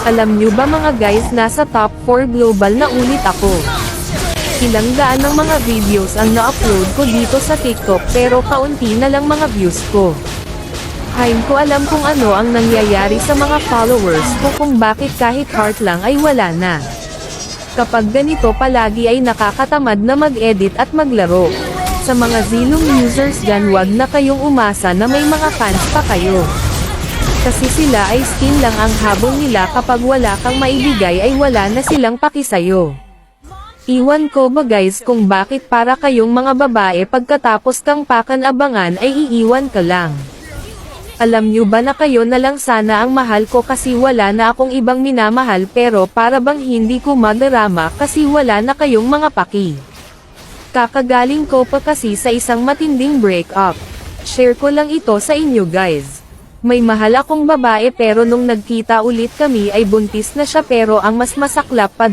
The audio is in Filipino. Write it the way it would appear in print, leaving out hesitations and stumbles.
Alam nyo ba mga guys, nasa top 4 global na ulit ako. Ilang daan ng mga videos ang na-upload ko dito sa TikTok pero kaunti na lang mga views ko. Hain ko alam kung ano ang nangyayari sa mga followers ko, kung bakit kahit heart lang ay wala na. Kapag ganito palagi ay nakakatamad na mag-edit at maglaro. Sa mga zilong users dyan, wag na kayong umasa na may mga fans pa kayo. Kasi sila ay skin lang ang habol nila, kapag wala kang maibigay ay wala na silang paki sayo. Iwan ko ba guys kung bakit para kayong mga babae pagkatapos kang pakan-abangan ay iiwan ka lang. Alam nyo ba na kayo na lang sana ang mahal ko kasi wala na akong ibang minamahal, pero para bang hindi ko madarama kasi wala na kayong mga paki. Kakagaling ko pa kasi sa isang matinding breakup. Share ko lang ito sa inyo guys. May mahal akong babae pero nung nagkita ulit kami ay buntis na siya, pero ang mas masaklap pa